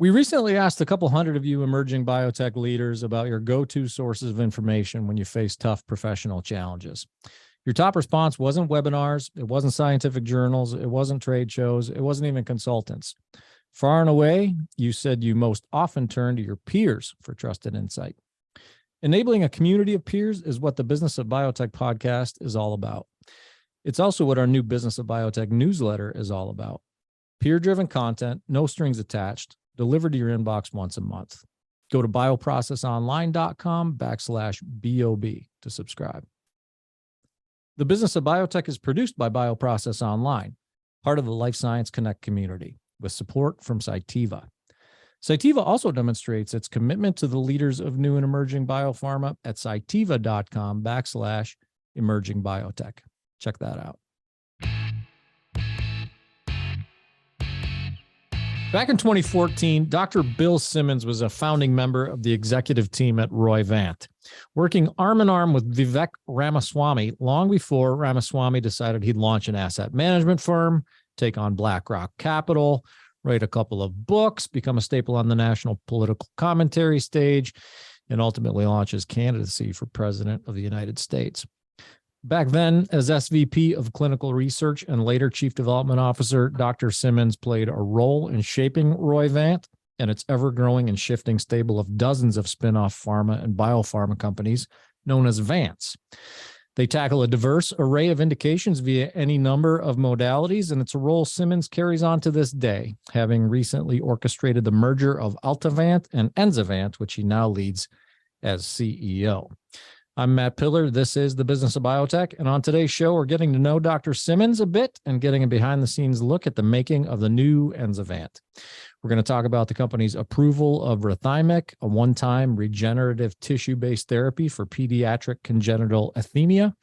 We recently asked a couple hundred of you emerging biotech leaders about your go-to sources of information when you face tough professional challenges. Your top response wasn't webinars, it wasn't scientific journals, it wasn't trade shows, it wasn't even consultants. Far and away, you said you most often turn to your peers for trusted insight. Enabling a community of peers is what the Business of Biotech podcast is all about. It's also what our new Business of Biotech newsletter is all about. Peer-driven content, no strings attached, delivered to your inbox once a month. Go to bioprocessonline.com/BOB to subscribe. The Business of Biotech is produced by Bioprocess Online, part of the Life Science Connect community, with support from Cytiva. Cytiva also demonstrates its commitment to the leaders of new and emerging biopharma at cytiva.com/emerging biotech. Check that out. Back in 2014, Dr. Bill Symonds was a founding member of the executive team at Roivant, working arm in arm with Vivek Ramaswamy long before Ramaswamy decided he'd launch an asset management firm, take on BlackRock Capital, write a couple of books, become a staple on the national political commentary stage, and ultimately launch his candidacy for president of the United States. Back then, as SVP of Clinical Research and later Chief Development Officer, Dr. Symonds played a role in shaping Roivant and its ever-growing and shifting stable of dozens of spin-off pharma and biopharma companies known as vants. They tackle a diverse array of indications via any number of modalities, and it's a role Symonds carries on to this day, having recently orchestrated the merger of Altavant and Enzyvant, which he now leads as CEO. I'm Matt Pillar. This is the Business of Biotech. And on today's show, we're getting to know Dr. Symonds a bit and getting a behind-the-scenes look at the making of the new Enzyvant. We're going to talk about the company's approval of Rethymic, a one-time regenerative tissue-based therapy for pediatric congenital ischemia,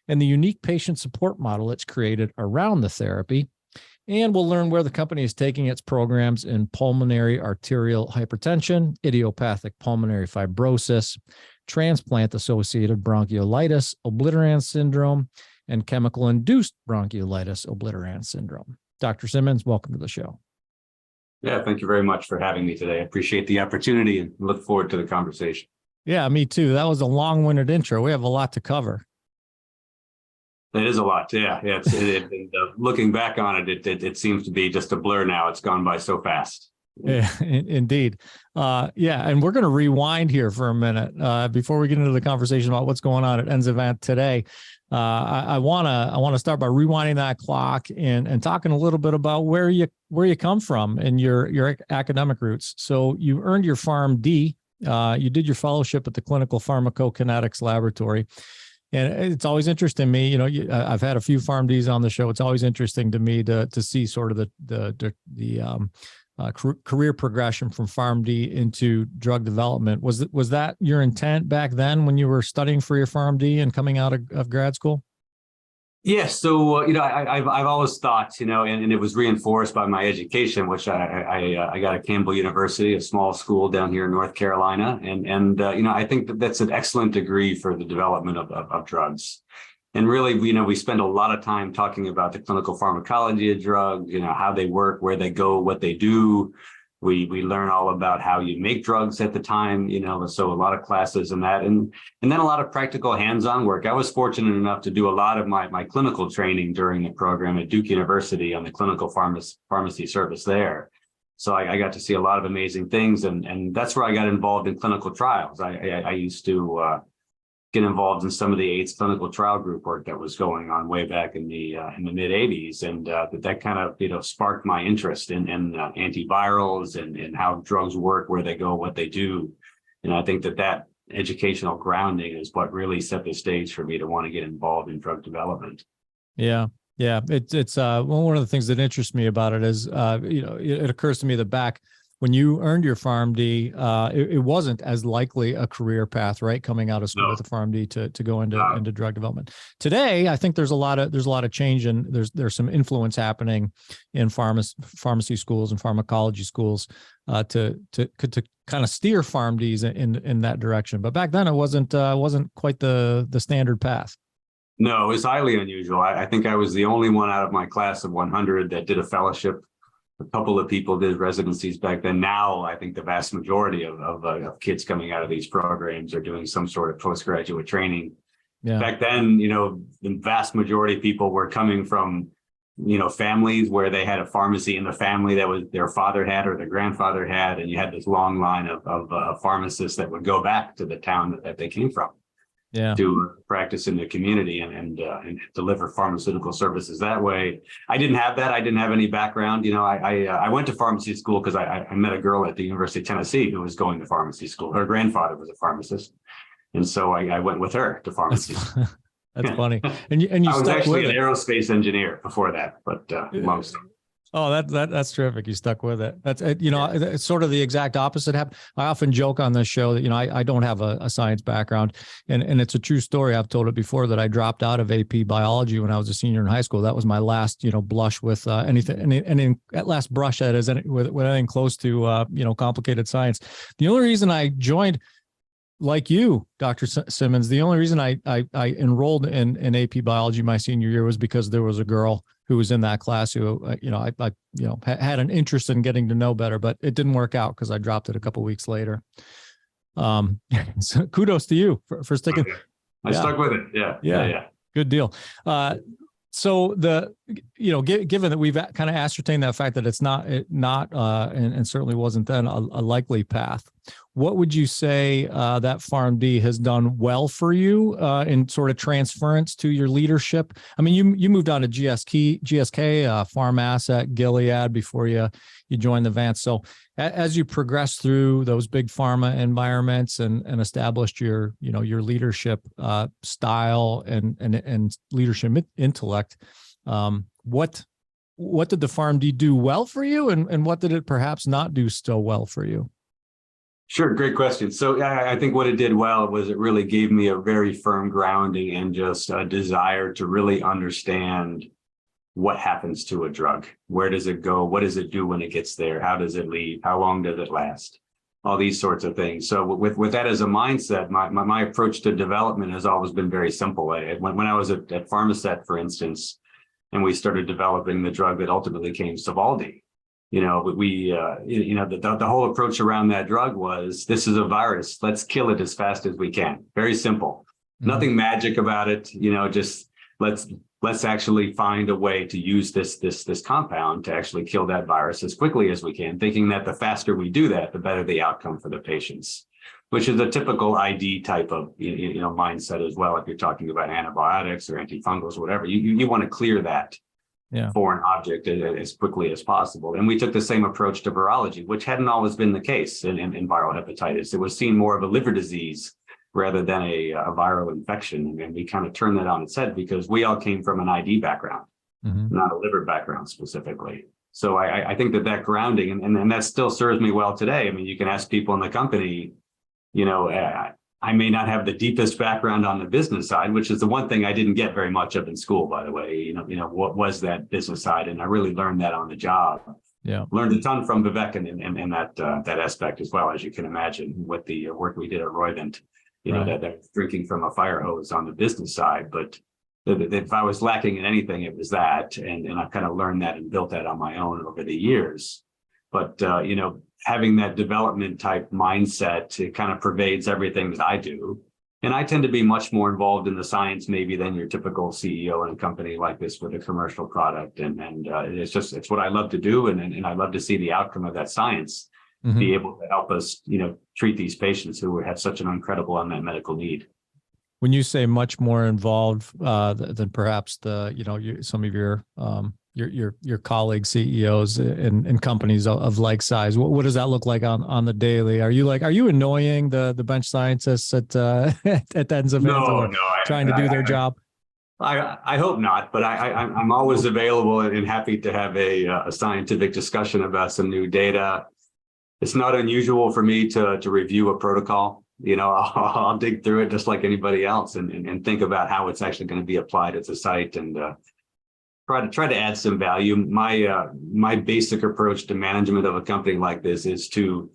and the unique patient support model it's created around the therapy. And we'll learn where the company is taking its programs in pulmonary arterial hypertension, idiopathic pulmonary fibrosis, transplant-associated bronchiolitis obliterans syndrome, and chemical-induced bronchiolitis obliterans syndrome. Dr. Symonds, welcome to the show. Yeah, thank you very much for having me today. I appreciate the opportunity and look forward to the conversation. Yeah, me too. That was a long-winded intro. We have a lot to cover. It is a lot. Yeah. Looking back on it, it seems to be just a blur now. It's gone by so fast. Yeah, indeed. And we're going to rewind here for a minute before we get into the conversation about what's going on at Enzyvant today. I want to start by rewinding that clock and talking a little bit about where you come from and your academic roots. So you earned your Pharm.D. You did your fellowship at the Clinical Pharmacokinetics Laboratory. And it's always interesting to me, I've had a few Pharm.Ds on the show. It's always interesting to me to see sort of the career progression from Pharm.D into drug development. Was that your intent back then when you were studying for your Pharm.D and coming out of grad school? Yes. So, I've always thought, and it was reinforced by my education, which I got at Campbell University, a small school down here in North Carolina. And I think that's an excellent degree for the development of drugs. And really, we spend a lot of time talking about the clinical pharmacology of drugs, how they work, where they go, what they do. We learn all about how you make drugs at the time, so a lot of classes in that. And then a lot of practical hands-on work. I was fortunate enough to do a lot of my clinical training during the program at Duke University on the clinical pharmacy service there. So I got to see a lot of amazing things. And that's where I got involved in clinical trials. I used to get involved in some of the AIDS clinical trial group work that was going on way back in the mid 80s. And that kind of, sparked my interest in antivirals and how drugs work, where they go, what they do. And I think that educational grounding is what really set the stage for me to want to get involved in drug development. Yeah. Yeah. It's one of the things that interests me about it is, it occurs to me that back when you earned your Pharm.D, it wasn't as likely a career path, right? Coming out of school with a Pharm.D to go into drug development. Today, I think there's a lot of change, and there's some influence happening in pharmacy schools and pharmacology schools to kind of steer Pharm.Ds in that direction. But back then, it wasn't quite the standard path. No, it was highly unusual. I think I was the only one out of my class of 100 that did a fellowship A couple of people did residencies back then. Now, I think the vast majority of kids coming out of these programs are doing some sort of postgraduate training. Yeah. Back then, the vast majority of people were coming from, families where they had a pharmacy in the family that was their father had or their grandfather had, and you had this long line of pharmacists that would go back to the town that they came from. Yeah. To practice in the community and deliver pharmaceutical services that way. I didn't have that. I didn't have any background. I went to pharmacy school because I met a girl at the University of Tennessee who was going to pharmacy school. Her grandfather was a pharmacist. And so I went with her to pharmacy school. That's funny. And you I was stuck actually with an it. aerospace engineer before that, but most. Oh, that's terrific. You stuck with it. That's, it's sort of the exact opposite happened. I often joke on this show that, I don't have a science background, and it's a true story. I've told it before that I dropped out of AP biology when I was a senior in high school. That was my last, blush with anything, and at last brush that is with anything close to, complicated science. The only reason I joined, like you, Dr. Symonds, the only reason I enrolled in AP biology my senior year was because there was a girl who was in that class who, I had an interest in getting to know better, but it didn't work out because I dropped it a couple of weeks later. So kudos to you for sticking. Okay. I stuck with it. Yeah. Good deal. So given that we've kind of ascertained that fact that it's not, and certainly wasn't then a likely path, what would you say that Pharm.D has done well for you in sort of transference to your leadership? I mean, you moved on to GSK, Pharm Asset, Gilead before you joined the Vant. So as you progress through those big pharma environments and established your leadership style and leadership intellect, what did the Pharm.D do well for you, and what did it perhaps not do so well for you? Sure, great question. So I think what it did well was it really gave me a very firm grounding and just a desire to really understand what happens to a drug. Where does it go? What does it do when it gets there? How does it leave? How long does it last? All these sorts of things. So with that as a mindset, my approach to development has always been very simple. When I was at Pharmaset, for instance, and we started developing the drug that ultimately came Sovaldi, the whole approach around that drug was, this is a virus. Let's kill it as fast as we can. Very simple. Mm-hmm. Nothing magic about it. Just let's actually find a way to use this compound to actually kill that virus as quickly as we can, thinking that the faster we do that, the better the outcome for the patients, which is a typical ID type of mindset as well. If you're talking about antibiotics or antifungals, whatever, you want to clear that foreign object as quickly as possible. And we took the same approach to virology, which hadn't always been the case in viral hepatitis. It was seen more of a liver disease rather than a viral infection. And we kind of turned that on its head because we all came from an ID background, not a liver background specifically. So I think that grounding, and that still serves me well today. I mean, you can ask people in the company, I may not have the deepest background on the business side, which is the one thing I didn't get very much of in school, by the way. What was that business side? And I really learned that on the job. Yeah, learned a ton from Vivek in that aspect as well, as you can imagine, with the work we did at Roivant. That drinking from a fire hose on the business side. But if I was lacking in anything, it was that, and I've kind of learned that and built that on my own over the years. But having that development type mindset, it kind of pervades everything that I do. And I tend to be much more involved in the science maybe than your typical CEO in a company like this with a commercial product. And it's what I love to do. And I love to see the outcome of that science be able to help us, treat these patients who have such an incredible unmet medical need. When you say much more involved than perhaps some of your colleague CEOs in companies of like size, what does that look like on the daily? Are you annoying the bench scientists at Enzyvant trying to do their job? I hope not, but I'm always available and happy to have a scientific discussion about some new data. It's not unusual for me to review a protocol. I'll dig through it just like anybody else and think about how it's actually going to be applied at the site and try to add some value. My basic approach to management of a company like this is to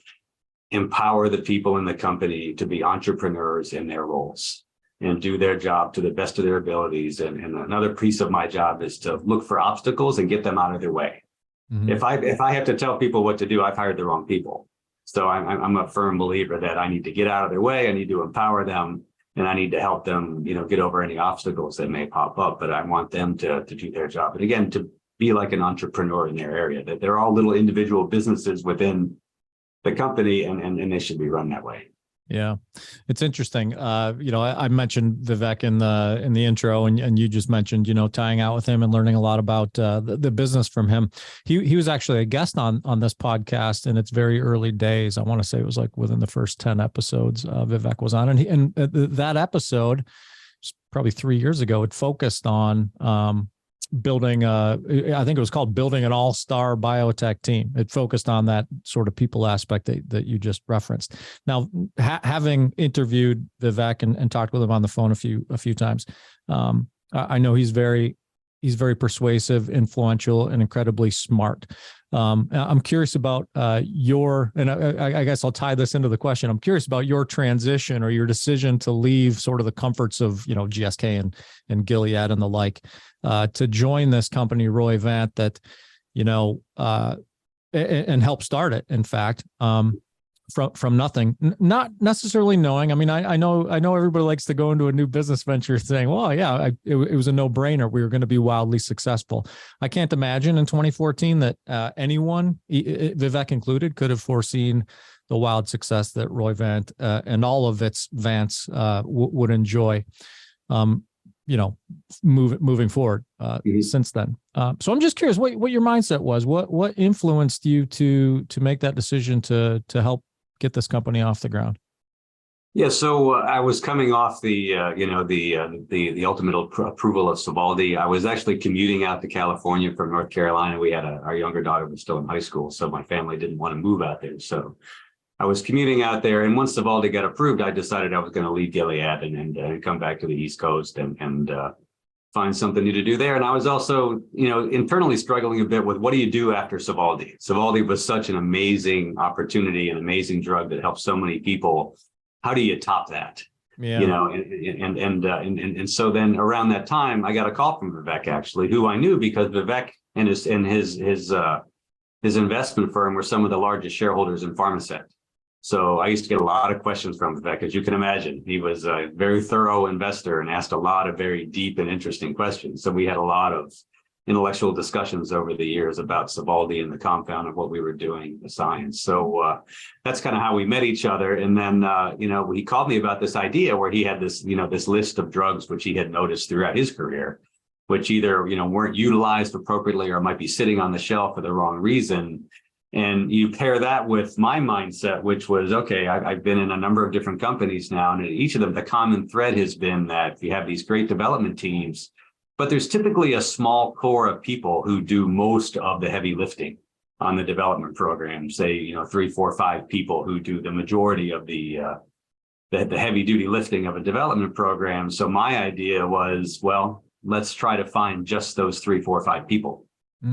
empower the people in the company to be entrepreneurs in their roles and do their job to the best of their abilities. And another piece of my job is to look for obstacles and get them out of their way. Mm-hmm. If I have to tell people what to do, I've hired the wrong people. So I'm a firm believer that I need to get out of their way. I need to empower them, and I need to help them, get over any obstacles that may pop up. But I want them to do their job. And again, to be like an entrepreneur in their area, that they're all little individual businesses within the company, and they should be run that way. Yeah, it's interesting. I mentioned Vivek in the intro, and you just mentioned, tying out with him and learning a lot about the business from him. He was actually a guest on this podcast in its very early days. I want to say it was like within the first 10 episodes Vivek was on, and that episode, probably 3 years ago, it focused on building I think it was called Building an All-Star Biotech Team. It focused on that sort of people aspect that you just referenced. Now, having interviewed Vivek and talked with him on the phone a few times, I know he's very persuasive, influential, and incredibly smart. I'm curious about and I guess I'll tie this into the question. I'm curious about your transition or your decision to leave sort of the comforts of, GSK and Gilead and the like, to join this company, Roivant, that, and help start it, in fact, from nothing, not necessarily knowing. I mean, I know everybody likes to go into a new business venture saying, well, yeah, it was a no-brainer. We were going to be wildly successful. I can't imagine in 2014 that anyone, Vivek included, could have foreseen the wild success that Roivant and all of its vants would enjoy, moving forward since then. So I'm just curious what your mindset was. What influenced you to make that decision to help get this company off the ground? Yeah, so I was coming off the ultimate approval of Sovaldi. I was actually commuting out to California from North Carolina. We had our younger daughter was still in high school, so my family didn't want to move out there. So I was commuting out there, and once Sovaldi got approved, I decided I was going to leave Gilead and come back to the East Coast and find something new to do there. And I was also, internally struggling a bit with what do you do after Sovaldi? Sovaldi was such an amazing opportunity, an amazing drug that helped so many people. How do you top that? Yeah. And so then around that time, I got a call from Vivek, actually, who I knew because Vivek and his investment firm were some of the largest shareholders in Pharmasect. So I used to get a lot of questions from Vivek, as you can imagine. He was a very thorough investor and asked a lot of very deep and interesting questions. So we had a lot of intellectual discussions over the years about Sovaldi and the compound and what we were doing, the science. So that's kind of how we met each other. And then, he called me about this idea where he had this, this list of drugs, which he had noticed throughout his career, which either, weren't utilized appropriately or might be sitting on the shelf for the wrong reason. And you pair that with my mindset, which was, okay, I've been in a number of different companies now, and in each of them, the common thread has been that you have these great development teams, but there's typically a small core of people who do most of the heavy lifting on the development program, say, 3, 4, 5 people who do the majority of the heavy duty lifting of a development program. So my idea was, well, let's try to find just those 3, 4, 5 people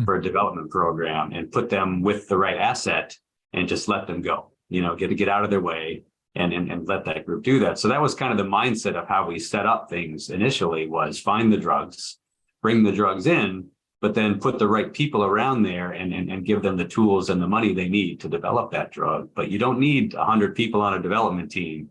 for a development program and put them with the right asset and just let them go, get out of their way and let that group do that. So that was kind of the mindset of how we set up things initially, was find the drugs, bring the drugs in, but then put the right people around there and give them the tools and the money they need to develop that drug. But you don't need 100 people on a development team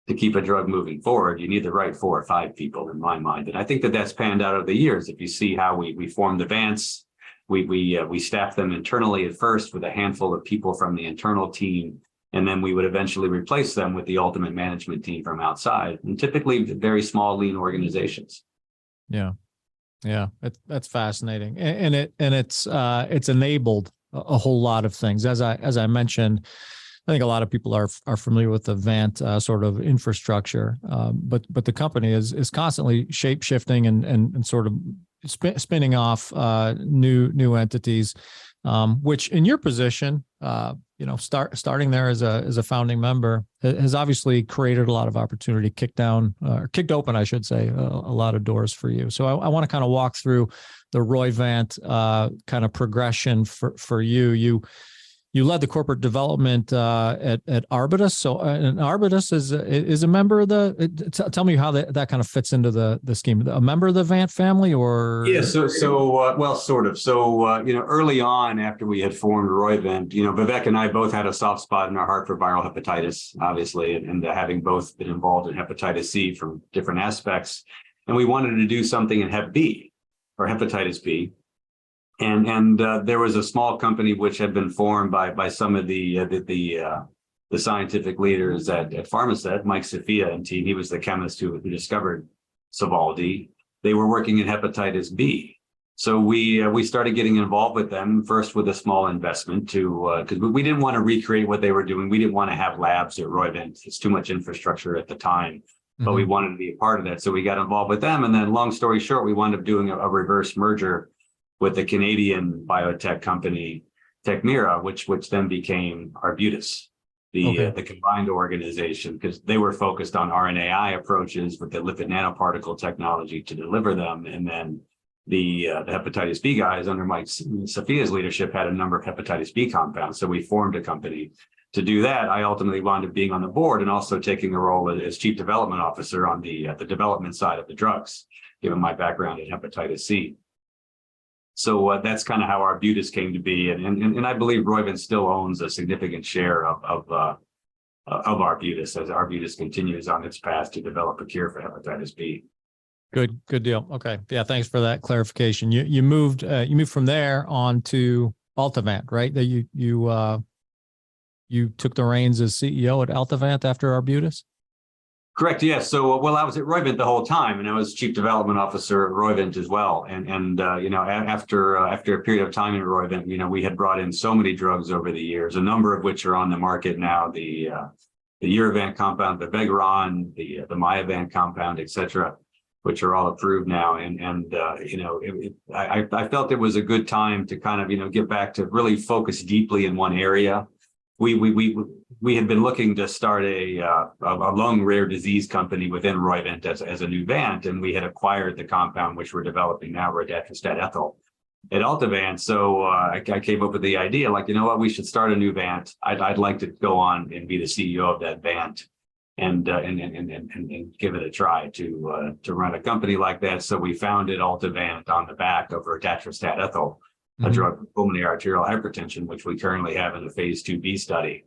to keep a drug moving forward. You need the right 4 or 5 people, in my mind. And I think that that's panned out over the years. If you see how we formed the Vants, we staffed them internally at first with a handful of people from the internal team, and then we would eventually replace them with the ultimate management team from outside, and typically very small, lean organizations. Yeah, that's fascinating, and it's enabled a whole lot of things. As I mentioned, I think a lot of people are familiar with the Vant sort of infrastructure, but the company is constantly shape shifting and sort of spinning off new entities, which in your position, starting there as a founding member has obviously created a lot of opportunity, kicked open, I should say, a lot of doors for you. So I want to kind of walk through the Roivant kind of progression for you. you led the corporate development at Arbutus. So, and Arbutus is a member of the. Tell me how that kind of fits into the scheme. A member of the Vant family, or yeah, well, sort of. So early on, after we had formed Roivant, Vivek and I both had a soft spot in our heart for viral hepatitis, obviously, and having both been involved in hepatitis C from different aspects, and we wanted to do something in Hep B or hepatitis B. And there was a small company which had been formed by some of the scientific leaders at Pharm.D, Mike Sophia and team. He was the chemist who discovered Sovaldi. They were working in hepatitis B. So we started getting involved with them, first with a small investment because we didn't want to recreate what they were doing. We didn't want to have labs at Roivant. It's too much infrastructure at the time, but we wanted to be a part of that. So we got involved with them. And then long story short, we wound up doing a reverse merger with the Canadian biotech company Techmira, which then became Arbutus, the combined organization, because they were focused on RNAi approaches with the lipid nanoparticle technology to deliver them. And then the hepatitis B guys under Mike Sophia's leadership had a number of hepatitis B compounds. So we formed a company to do that. I ultimately wound up being on the board and also taking a role as chief development officer on the development side of the drugs, given my background in hepatitis C. So that's kind of how Arbutus came to be, and I believe Roivant still owns a significant share of Arbutus as Arbutus continues on its path to develop a cure for hepatitis B. Good deal. Okay, yeah, thanks for that clarification. You moved from there on to Altavant, right? That you took the reins as CEO at Altavant after Arbutus. Correct. Yes. So, well, I was at Roivant the whole time, and I was chief development officer at Roivant as well. And after a period of time in Roivant, we had brought in so many drugs over the years, a number of which are on the market now. The Urovant compound, the Vegron, the Myovant compound, et cetera, which are all approved now. I felt it was a good time to kind of get back to really focus deeply in one area. We had been looking to start a lung rare disease company within Roivant as a new Vant, and we had acquired the compound which we're developing now, redattrostat ethyl, at Altavant. So I came up with the idea, like, what, we should start a new Vant. I'd like to go on and be the CEO of that Vant, and give it a try to run a company like that. So we founded Altavant on the back of redattrostat ethyl, a drug for pulmonary arterial hypertension, which we currently have in a phase 2b study.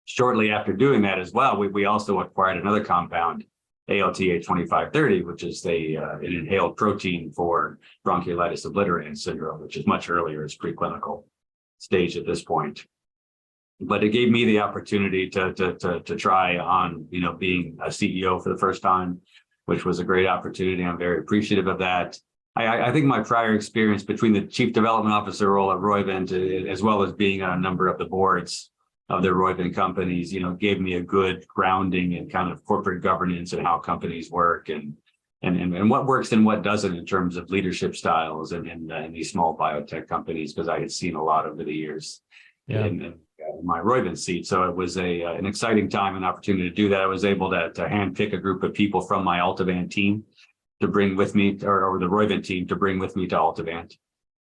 Shortly after doing that as well, we also acquired another compound, ALTA-2530, which is an inhaled protein for bronchiolitis obliterans syndrome, which is much earlier as preclinical stage at this point. But it gave me the opportunity to try on, being a CEO for the first time, which was a great opportunity. I'm very appreciative of that. I think my prior experience between the chief development officer role at Roivant, as well as being on a number of the boards of the Roivant companies, gave me a good grounding in kind of corporate governance and how companies work and what works and what doesn't in terms of leadership styles in these small biotech companies, because I had seen a lot over the years in my Roivant seat. So it was an exciting time and opportunity to do that. I was able to handpick a group of people from my Altavant team to bring with me, or the Roivant team to bring with me to Altavant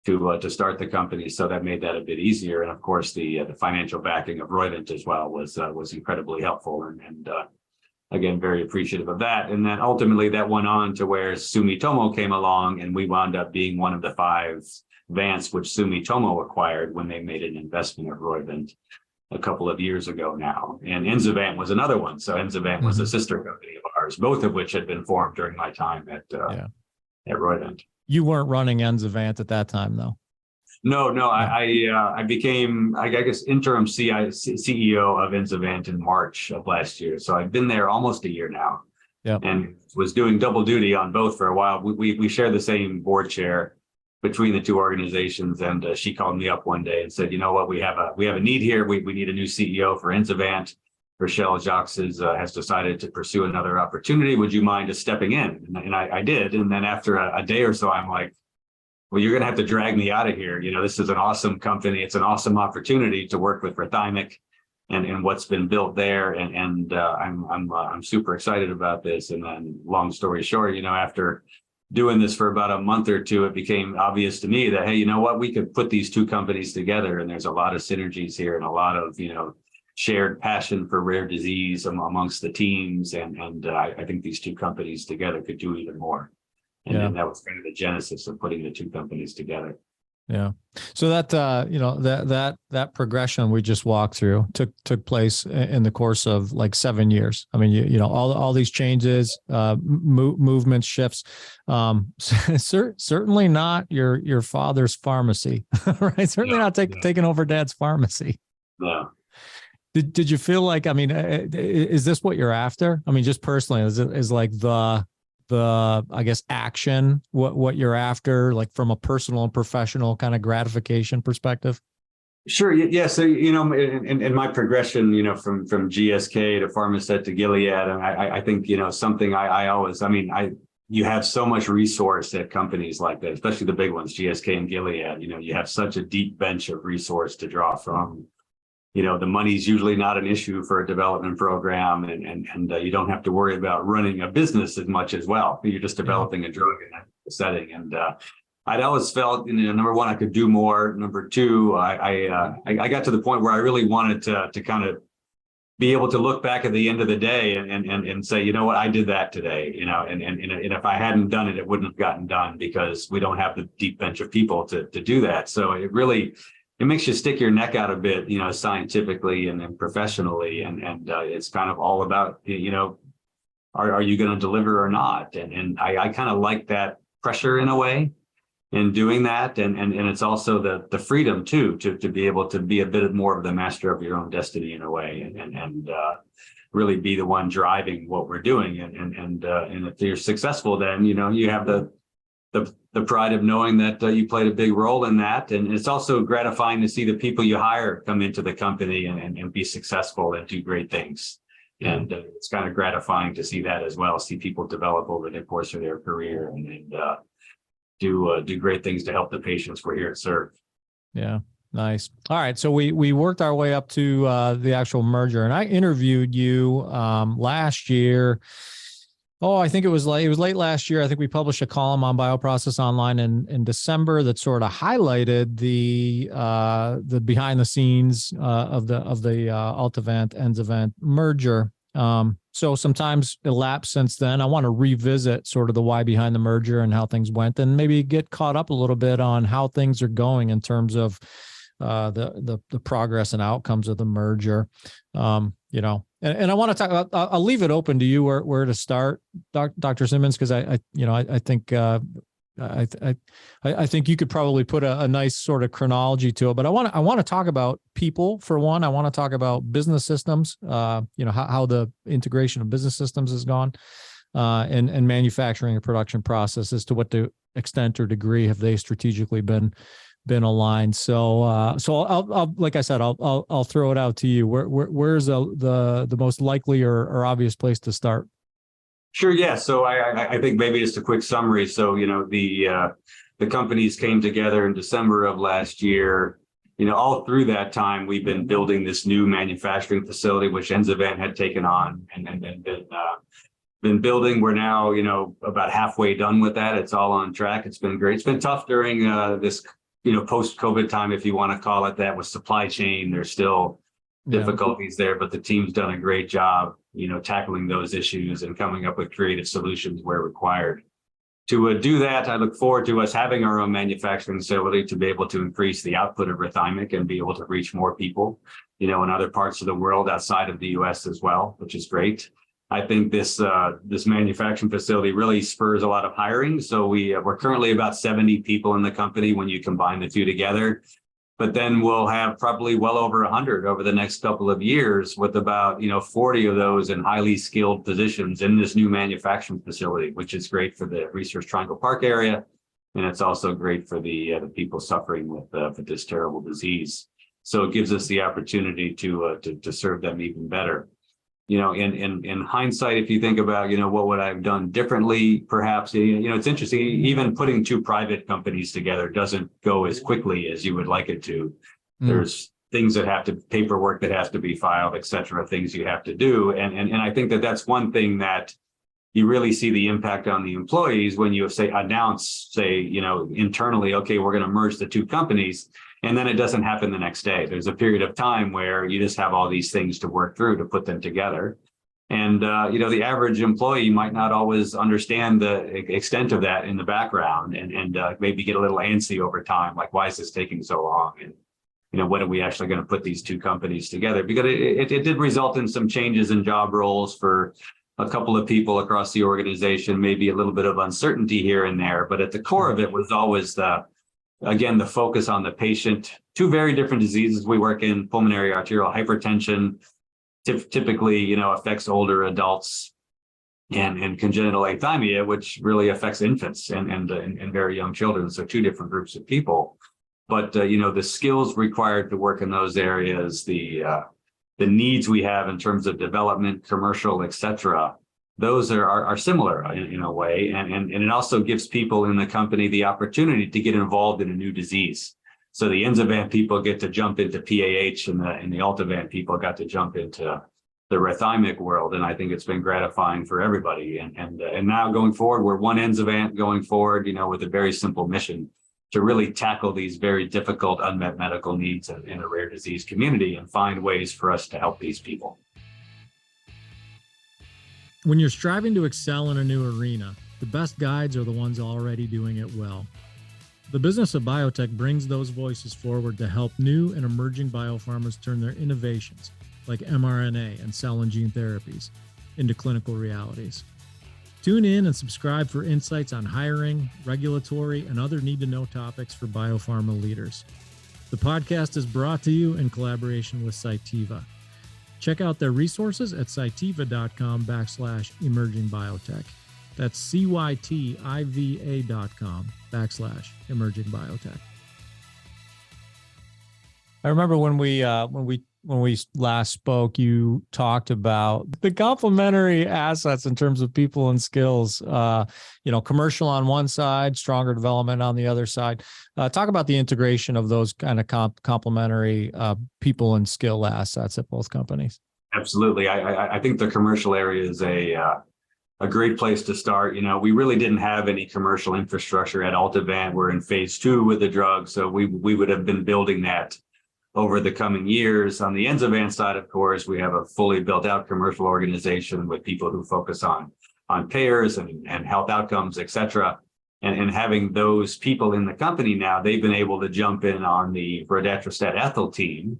to start the company. So that made that a bit easier. And of course, the financial backing of Roivant as well was incredibly helpful. And again, very appreciative of that. And then ultimately that went on to where Sumitomo came along, and we wound up being one of the 5 Vants which Sumitomo acquired when they made an investment at Roivant a couple of years ago now. And Enzyvant was another one. So Enzyvant was a sister company of ours, both of which had been formed during my time at Roivant. You weren't running Enzyvant at that time, though. No. I became, I guess, interim CEO of Enzyvant in March of last year. So I've been there almost a year now, and was doing double duty on both for a while. We share the same board chair between the two organizations, and she called me up one day and said, what, we have a need here. We need a new CEO for Enzyvant. Rochelle Jacques has decided to pursue another opportunity. Would you mind just stepping in? And I did. And then after a day or so, I'm like, well, you're going to have to drag me out of here. This is an awesome company. It's an awesome opportunity to work with Rethymic and what's been built there. And I'm super excited about this. And then long story short, after doing this for about a month or two, it became obvious to me that, hey, you know what, we could put these two companies together, and there's a lot of synergies here and a lot of, shared passion for rare disease amongst the teams. And I think these two companies together could do even more. And then that was kind of the genesis of putting the two companies together. Yeah. So that, that progression we just walked through took place in the course of like 7 years. I mean, all these changes, movements, shifts, certainly not your father's pharmacy, right? Certainly not taking over dad's pharmacy. No. Did you feel like, I mean, is this what you're after? I mean, just personally, is like the I guess action what you're after, like from a personal and professional kind of gratification perspective? Sure. Yeah. So, in my progression, from GSK to Pharmaset to Gilead, and I think, something I always, you have so much resource at companies like that, especially the big ones, GSK and Gilead. You have such a deep bench of resource to draw from. The money's usually not an issue for a development program, and you don't have to worry about running a business as much as well. You're just developing a drug in that setting. And I'd always felt, number one, I could do more. Number two, I got to the point where I really wanted to kind of be able to look back at the end of the day and say, you know what, I did that today, and if I hadn't done it, it wouldn't have gotten done because we don't have the deep bench of people to do that. So it makes you stick your neck out a bit, scientifically and professionally. And it's kind of all about, are you going to deliver or not? And I kind of like that pressure in a way in doing that. And it's also the freedom too, to be able to be a bit more of the master of your own destiny in a way, and really be the one driving what we're doing. And if you're successful, then, you have the pride of knowing that you played a big role in that. And it's also gratifying to see the people you hire come into the company and be successful and do great things. And it's kind of gratifying to see that as well, see people develop over the course of their career and do great things to help the patients we're here to serve. Yeah. Nice. All right. So we worked our way up to the actual merger, and I interviewed you last year. Oh, I think it was late last year. I think we published a column on Bioprocess Online in December that sort of highlighted the behind the scenes of the Altavant Enzyvant merger. So sometimes elapsed since then. I want to revisit sort of the why behind the merger and how things went, and maybe get caught up a little bit on how things are going in terms of the progress and outcomes of the merger. And I want to talk about, I'll leave it open to you where to start, Dr. Symonds, because I think I think you could probably put a nice sort of chronology to it. But I want to talk about people for one. I want to talk about business systems. How the integration of business systems has gone, and manufacturing and production processes, to what the extent or degree have they strategically been aligned. So I'll like I said, I'll throw it out to you. Where's the most likely or obvious place to start? Sure. Yeah. So I think maybe just a quick summary. So, the companies came together in December of last year. All through that time, we've been building this new manufacturing facility, which Enzyvant had taken on and been building. We're now, about halfway done with that. It's all on track. It's been great. It's been tough during this post-COVID time, if you want to call it that, with supply chain. There's still difficulties there, but the team's done a great job, tackling those issues and coming up with creative solutions where required. To do that, I look forward to us having our own manufacturing facility to be able to increase the output of Rethymic and be able to reach more people, in other parts of the world outside of the US as well, which is great. I think this manufacturing facility really spurs a lot of hiring. So we're currently about 70 people in the company when you combine the two together. But then we'll have probably well over 100 over the next couple of years, with about 40 of those in highly skilled positions in this new manufacturing facility, which is great for the Research Triangle Park area, and it's also great for the people suffering with this terrible disease. So it gives us the opportunity to serve them even better. In hindsight, if you think about, what would I have done differently, perhaps, it's interesting, even putting two private companies together doesn't go as quickly as you would like it to. There's things paperwork that has to be filed, et cetera, things you have to do. And I think that's one thing that you really see the impact on the employees when you announce, internally, okay, we're going to merge the two companies, and then it doesn't happen the next day. There's a period of time where you just have all these things to work through to put them together. And, the average employee might not always understand the extent of that in the background and maybe get a little antsy over time. Like, why is this taking so long? And, when are we actually going to put these two companies together? Because it did result in some changes in job roles for a couple of people across the organization, maybe a little bit of uncertainty here and there. But at the core of it was always the focus on the patient. Two very different diseases we work in: pulmonary arterial hypertension, typically, affects older adults, and congenital athymia, which really affects infants and very young children. So two different groups of people. But, the skills required to work in those areas, the needs we have in terms of development, commercial, et cetera, those are similar in a way. And it also gives people in the company the opportunity to get involved in a new disease. So the Enzyvant people get to jump into PAH, and the Altavant people got to jump into the Rethymic world. And I think it's been gratifying for everybody. And now going forward, we're one Enzyvant going forward, with a very simple mission to really tackle these very difficult unmet medical needs in a rare disease community and find ways for us to help these people. When you're striving to excel in a new arena, the best guides are the ones already doing it well. The Business of Biotech brings those voices forward to help new and emerging biopharmas turn their innovations, like mRNA and cell and gene therapies, into clinical realities. Tune in and subscribe for insights on hiring, regulatory, and other need-to-know topics for biopharma leaders. The podcast is brought to you in collaboration with Cytiva. Check out their resources at cytiva.com/emerging biotech. That's CYTIVA.com/emerging biotech. I remember when we last spoke, you talked about the complementary assets in terms of people and skills, commercial on one side, stronger development on the other side. Talk about the integration of those kind of complementary people and skill assets at both companies. Absolutely. I think the commercial area is a great place to start. We really didn't have any commercial infrastructure at Altavant. We're in phase 2 with the drug, so we would have been building that over the coming years. On the Enzyvant side, of course, we have a fully built out commercial organization with people who focus on payers and health outcomes, et cetera. And having those people in the company now, they've been able to jump in on the Rodatrostat ethyl team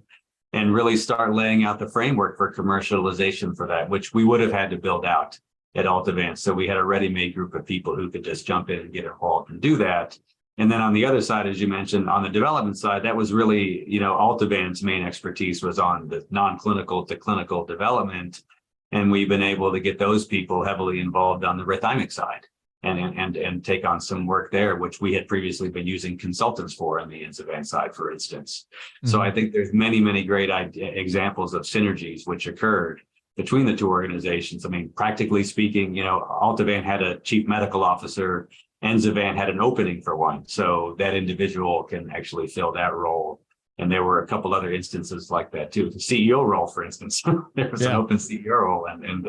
and really start laying out the framework for commercialization for that, which we would have had to build out at Altavant. So we had a ready-made group of people who could just jump in and get involved and do that. And then on the other side, as you mentioned, on the development side, that was really, Altavant's main expertise was on the non-clinical to clinical development. And we've been able to get those people heavily involved on the Rethymic side and take on some work there, which we had previously been using consultants for on the Enzyvant side, for instance. Mm-hmm. So I think there's many, many great examples of synergies which occurred between the two organizations. I mean, practically speaking, Altavant had a chief medical officer, Enzyvant had an opening for one. So that individual can actually fill that role. And there were a couple other instances like that too. The CEO role, for instance, there was an open CEO role, and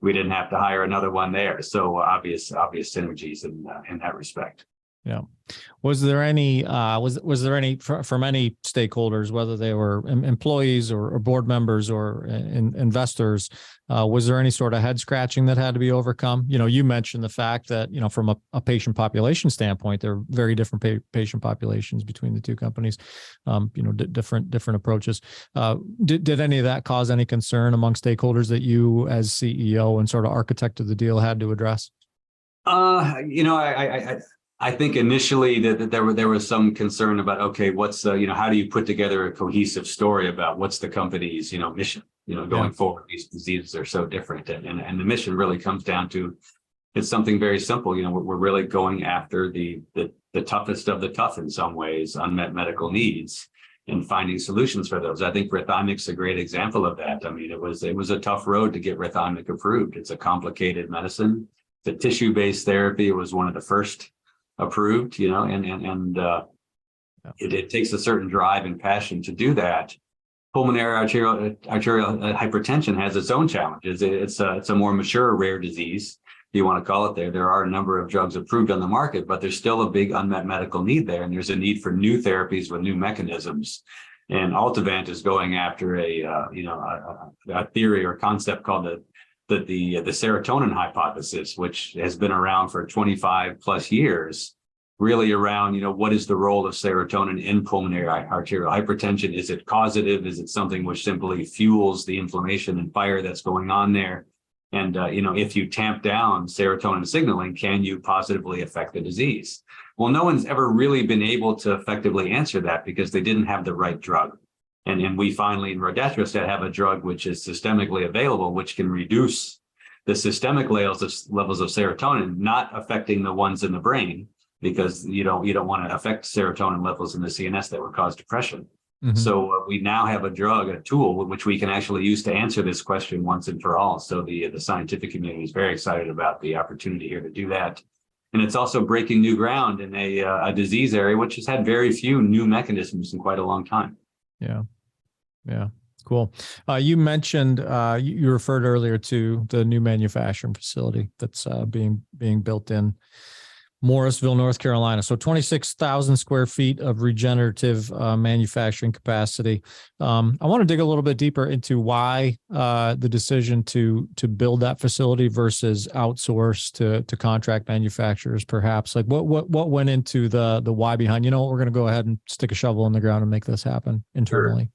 we didn't have to hire another one there. So obvious synergies in that respect. Yeah. Was there any from any stakeholders, whether they were employees or board members or investors, was there any sort of head scratching that had to be overcome? You mentioned the fact that, from a patient population standpoint, there are very different patient populations between the two companies, different approaches. Did any of that cause any concern among stakeholders that you as CEO and sort of architect of the deal had to address? I think initially that there was some concern about, okay, what's how do you put together a cohesive story about what's the company's mission going forward? These diseases are so different, and the mission really comes down to, it's something very simple. We're really going after the toughest of the tough in some ways, unmet medical needs, and finding solutions for those. I think Rethymic's a great example of that. I mean, it was a tough road to get Rethymic approved. It's a complicated medicine. The tissue-based therapy was one of the first approved, it takes a certain drive and passion to do that. Pulmonary arterial hypertension has its own challenges. It's a more mature rare disease. you want to call it there are a number of drugs approved on the market, but there's still a big unmet medical need there. And there's a need for new therapies with new mechanisms. And Altavant is going after a theory or concept called the serotonin hypothesis, which has been around for 25 plus years, really around, what is the role of serotonin in pulmonary arterial hypertension? Is it causative? Is it something which simply fuels the inflammation and fire that's going on there? And, if you tamp down serotonin signaling, can you positively affect the disease? Well, no one's ever really been able to effectively answer that because they didn't have the right drug. And we finally in Rodestrestat have a drug which is systemically available, which can reduce the systemic levels of serotonin, not affecting the ones in the brain, because you don't want to affect serotonin levels in the CNS that would cause depression. Mm-hmm. So we now have a tool, which we can actually use to answer this question once and for all. So the scientific community is very excited about the opportunity here to do that. And it's also breaking new ground in a disease area, which has had very few new mechanisms in quite a long time. Yeah. Cool. You mentioned, you referred earlier to the new manufacturing facility that's being built in Morrisville, North Carolina. So 26,000 square feet of regenerative manufacturing capacity. I want to dig a little bit deeper into why the decision to build that facility versus outsource to contract manufacturers, perhaps. Like what went into the why behind, we're going to go ahead and stick a shovel in the ground and make this happen internally. Sure.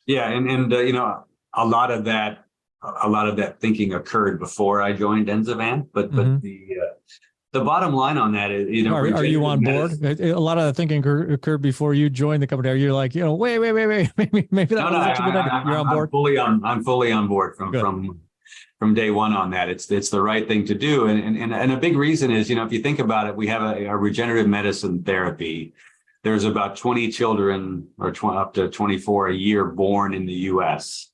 Yeah, and a lot of that thinking occurred before I joined Enzyvant, but the bottom line on that is, are you on board? A lot of the thinking occurred before you joined the company. Are you like, wait, maybe that was such a good idea? You're on board. I'm fully on board from day one on that. It's the right thing to do, and a big reason is, if you think about it, we have a regenerative medicine therapy. There's about 20 children or up to 24 a year born in the U.S.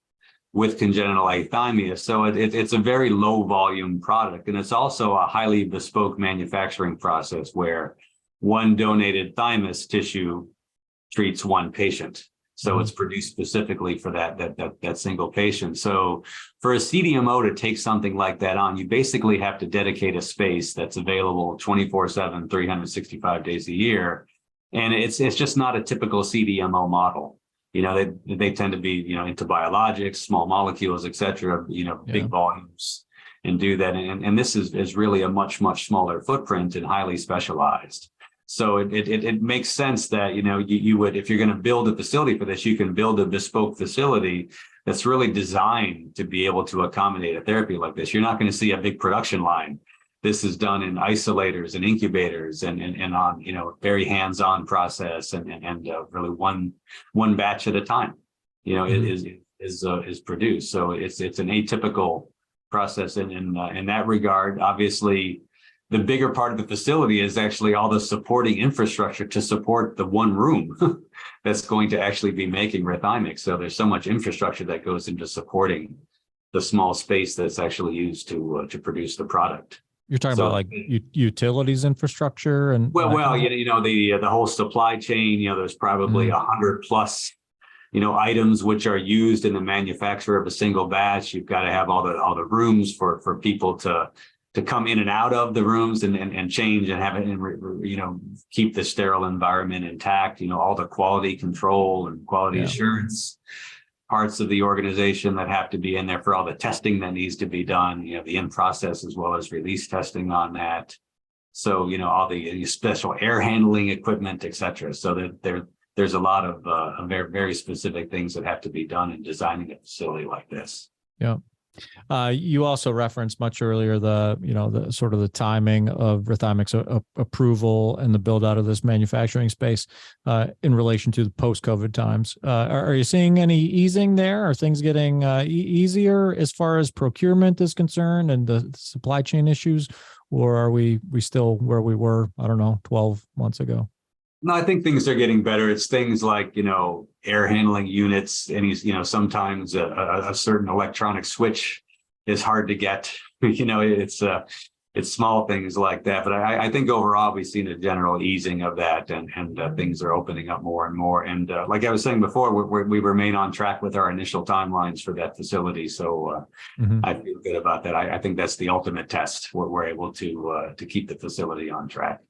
with congenital athymia. So it's a very low volume product. And it's also a highly bespoke manufacturing process where one donated thymus tissue treats one patient. So it's produced specifically for that single patient. So for a CDMO to take something like that on, you basically have to dedicate a space that's available 24/7, 365 days a year. And it's just not a typical CDMO model. They tend to be, into biologics, small molecules, et cetera, big volumes, and do that. And this is really a much, much smaller footprint and highly specialized. So it makes sense that, you would, if you're going to build a facility for this, you can build a bespoke facility that's really designed to be able to accommodate a therapy like this. You're not going to see a big production line. This is done in isolators and incubators and on, very hands-on process and really one batch at a time, is produced. So it's an atypical process. And in that regard, obviously, the bigger part of the facility is actually all the supporting infrastructure to support the one room that's going to actually be making Rethymic. So there's so much infrastructure that goes into supporting the small space that's actually used to produce the product. You're talking about like utilities infrastructure and the whole supply chain. There's probably 100 plus items which are used in the manufacture of a single batch. You've got to have all the rooms for people to come in and out of the rooms and change and have it and keep the sterile environment intact. All the quality control and quality assurance parts of the organization that have to be in there for all the testing that needs to be done, the in-process as well as release testing on that. So, all the special air handling equipment, et cetera. So there's a lot of very, very specific things that have to be done in designing a facility like this. Yeah. You also referenced much earlier the sort of the timing of Rethymic's approval and the build out of this manufacturing space in relation to the post-COVID times. Are you seeing any easing there? Are things getting easier as far as procurement is concerned and the supply chain issues, or are we still where we were, 12 months ago? No, I think things are getting better. It's things like, air handling units, and, sometimes a certain electronic switch is hard to get. It's it's small things like that. But I think overall we've seen a general easing of that, and things are opening up more and more. And like I was saying before, we remain on track with our initial timelines for that facility. So I feel good about that. I think that's the ultimate test. We're able to keep the facility on track.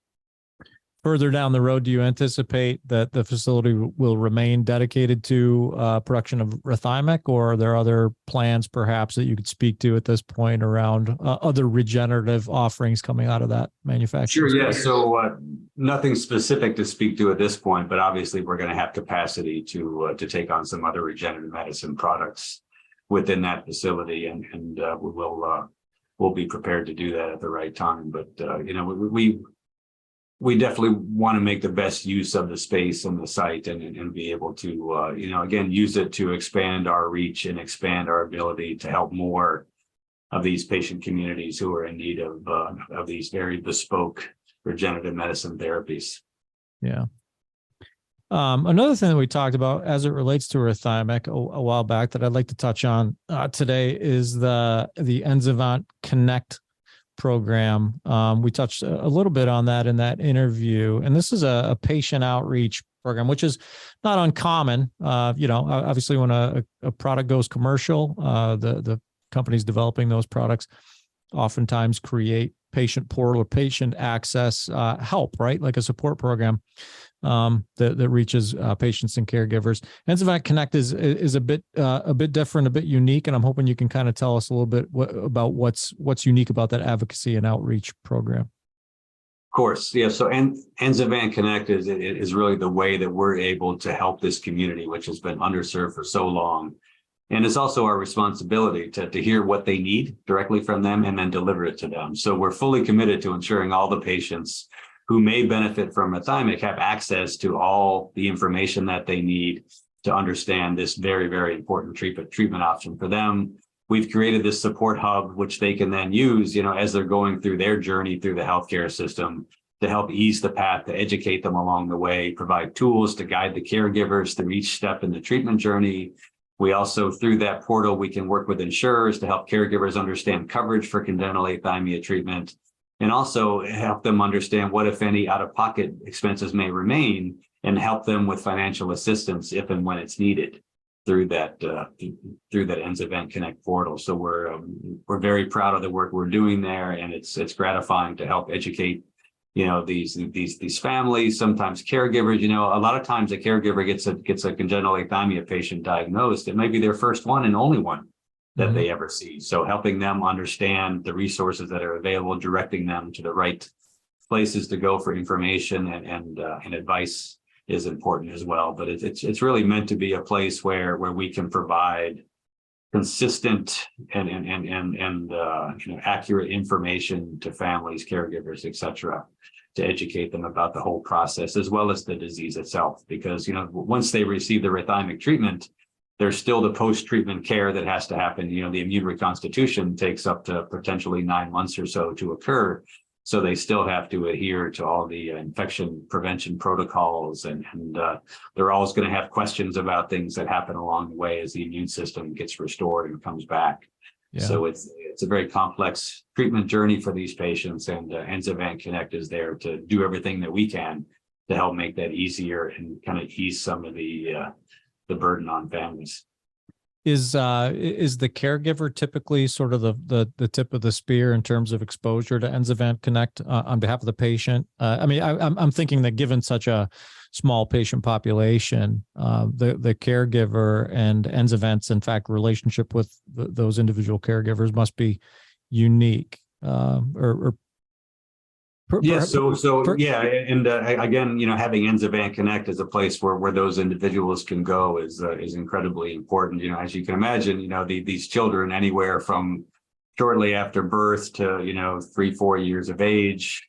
Further down the road, do you anticipate that the facility will remain dedicated to production of Rethymic, or are there other plans perhaps that you could speak to at this point around other regenerative offerings coming out of that manufacturing? Sure, yeah. So nothing specific to speak to at this point, but obviously we're going to have capacity to take on some other regenerative medicine products within that facility, and we'll be prepared to do that at the right time. But we definitely want to make the best use of the space and the site, and be able to, again, use it to expand our reach and expand our ability to help more of these patient communities who are in need of these very bespoke regenerative medicine therapies. Yeah. Another thing that we talked about as it relates to Rethymic a while back that I'd like to touch on today is the Enzyvant Connect program. We touched a little bit on that in that interview, and this is a patient outreach program, which is not uncommon. Obviously when a product goes commercial, the companies developing those products oftentimes create patient portal or patient access help, right? Like a support program that reaches patients and caregivers. Enzyvant Connect is a bit different, a bit unique, and I'm hoping you can kind of tell us a little bit about what's unique about that advocacy and outreach program. Of course, yeah. So Enzyvant Connect is really the way that we're able to help this community, which has been underserved for so long. And it's also our responsibility to hear what they need directly from them and then deliver it to them. So we're fully committed to ensuring all the patients who may benefit from Rethymic have access to all the information that they need to understand this very, very important treatment option for them. We've created this support hub, which they can then use, as they're going through their journey through the healthcare system, to help ease the path, to educate them along the way, provide tools to guide the caregivers through each step in the treatment journey. We also, through that portal, we can work with insurers to help caregivers understand coverage for congenital athymia treatment, and also help them understand what, if any, out-of-pocket expenses may remain, and help them with financial assistance if and when it's needed through that Enzyvant Connect portal. So we're very proud of the work we're doing there, and it's gratifying to help educate these families, sometimes caregivers. A lot of times a caregiver gets a congenital athymia patient diagnosed. It may be their first one and only one that they ever see. So helping them understand the resources that are available, directing them to the right places to go for information and advice is important as well. But it's really meant to be a place where we can provide consistent and accurate information to families, caregivers, et cetera, to educate them about the whole process as well as the disease itself. Because once they receive the Rethymic treatment, there's still the post-treatment care that has to happen. The immune reconstitution takes up to potentially 9 months or so to occur. So they still have to adhere to all the infection prevention protocols, and they're always going to have questions about things that happen along the way as the immune system gets restored and comes back. Yeah. So it's a very complex treatment journey for these patients, and Enzyvant Connect is there to do everything that we can to help make that easier and kind of ease some of the burden on families. Is the caregiver typically sort of the tip of the spear in terms of exposure to Enzyvant Connect on behalf of the patient? I'm thinking that given such a small patient population, the caregiver and Enzyvant's, in fact, relationship with those individual caregivers must be unique. Again, having Enzyvant Connect as a place where those individuals can go is incredibly important. As you can imagine, these children anywhere from shortly after birth to 3-4 years of age.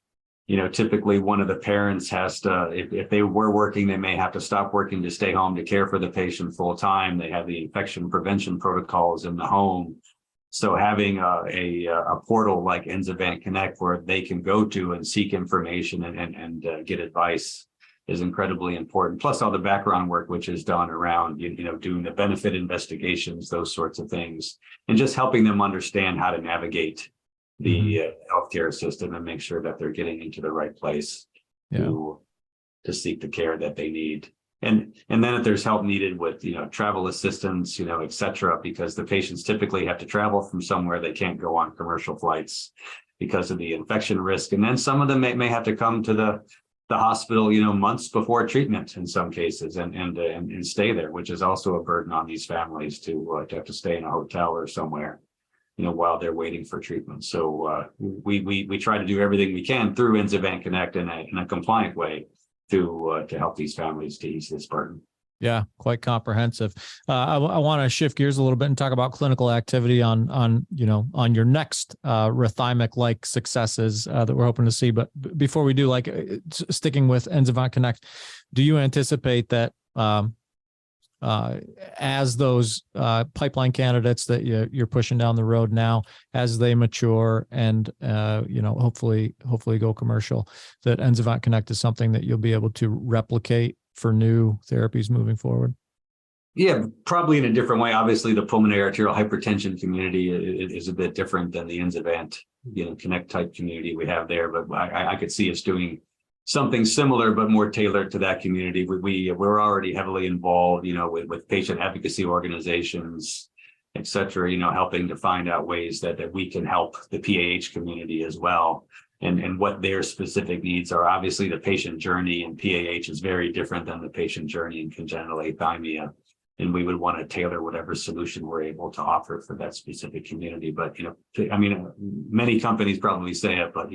Typically one of the parents has to, if they were working, they may have to stop working to stay home to care for the patient full time. They have the infection prevention protocols in the home. So having a portal like Enzyvant Connect where they can go to and seek information and get advice is incredibly important. Plus all the background work which is done around doing the benefit investigations, those sorts of things, and just helping them understand how to navigate the healthcare system and make sure that they're getting into the right place to seek the care that they need. And then if there's help needed with, travel assistance, et cetera, because the patients typically have to travel from somewhere, they can't go on commercial flights because of the infection risk. And then some of them may have to come to the hospital, months before treatment in some cases and stay there, which is also a burden on these families to have to stay in a hotel or somewhere, while they're waiting for treatment. So we try to do everything we can through Enzyvant Connect in a compliant way to help these families to ease this burden. Yeah, quite comprehensive. I want to shift gears a little bit and talk about clinical activity on your next Rethymic-like successes that we're hoping to see. But before we do, sticking with Enzyvant Connect, do you anticipate that as those pipeline candidates that you're pushing down the road now, as they mature and hopefully go commercial, that Enzyvant Connect is something that you'll be able to replicate for new therapies moving forward? Yeah, probably in a different way. Obviously, the pulmonary arterial hypertension community is a bit different than the Enzyvant, Connect type community we have there. But I could see us doing something similar, but more tailored to that community. We're already heavily involved, with patient advocacy organizations, et cetera, helping to find out ways that we can help the PAH community as well. And what their specific needs are. Obviously, the patient journey in PAH is very different than the patient journey in congenital athymia. And we would want to tailor whatever solution we're able to offer for that specific community. But, many companies probably say it, but,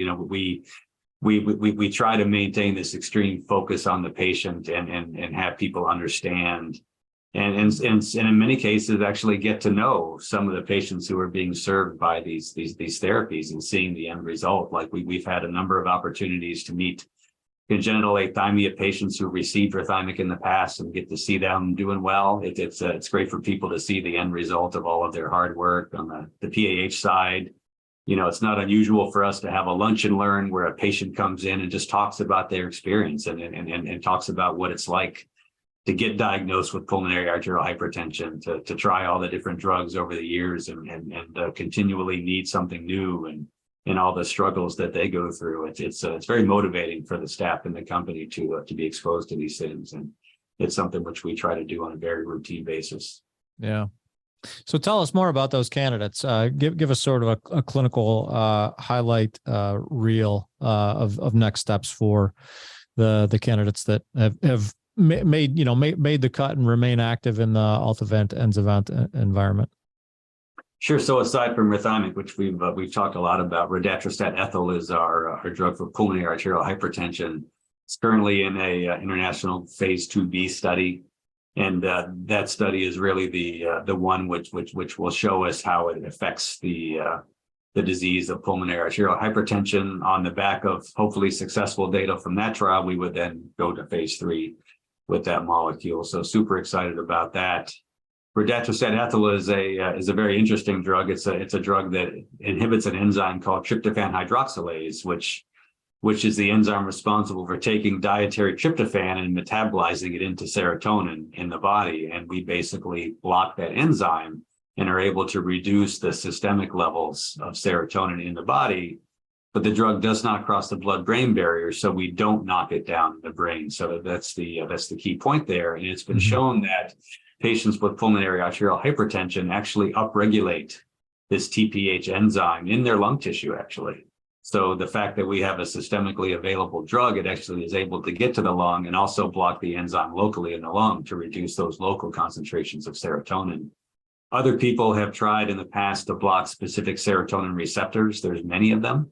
we try to maintain this extreme focus on the patient and have people understand and in many cases actually get to know some of the patients who are being served by these therapies and seeing the end result. Like we've had a number of opportunities to meet congenital athymia patients who received Rethymic in the past and get to see them doing well. It's great for people to see the end result of all of their hard work on the PAH side. It's not unusual for us to have a lunch and learn where a patient comes in and just talks about their experience and talks about what it's like to get diagnosed with pulmonary arterial hypertension, to try all the different drugs over the years and continually need something new and all the struggles that they go through. It's very motivating for the staff in the company to be exposed to these things. And it's something which we try to do on a very routine basis. Yeah. So tell us more about those candidates. Give us sort of a clinical highlight reel of next steps for the candidates that have made the cut and remain active in the Altavant Enzyvant environment. Sure. So aside from Rethymic, which we've talked a lot about, redatrostat ethyl is our drug for pulmonary arterial hypertension. It's currently in a international phase 2B study, and that study is really the one which will show us how it affects the disease of pulmonary arterial hypertension. On the back of hopefully successful data from that trial, we would then go to phase 3 with that molecule. So super excited about that. Redatrostat ethyl is a very interesting drug. It's a drug that inhibits an enzyme called tryptophan hydroxylase, which is the enzyme responsible for taking dietary tryptophan and metabolizing it into serotonin in the body. And we basically block that enzyme and are able to reduce the systemic levels of serotonin in the body. But the drug does not cross the blood-brain barrier, so we don't knock it down in the brain. So that's the key point there. And it's been shown that patients with pulmonary arterial hypertension actually upregulate this TPH enzyme in their lung tissue, actually. So the fact that we have a systemically available drug, it actually is able to get to the lung and also block the enzyme locally in the lung to reduce those local concentrations of serotonin. Other people have tried in the past to block specific serotonin receptors. There's many of them.